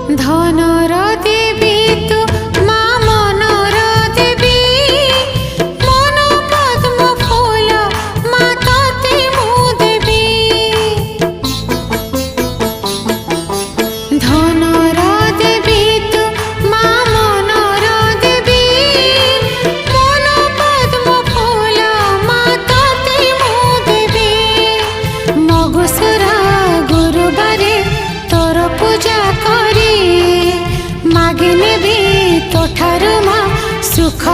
ধনর দেবী তু মা মনর দেবী, মন পদ্ম ফুল মা ততে মু দেবী। ধনর দেবী তু মা মনর দেবী, মন পদ্ম ফুল মা ততে মু দেবী। মগুসুরা গুরুবারে তোর পূজা করি, মাগি নেবি তোঠারু মা সুখ।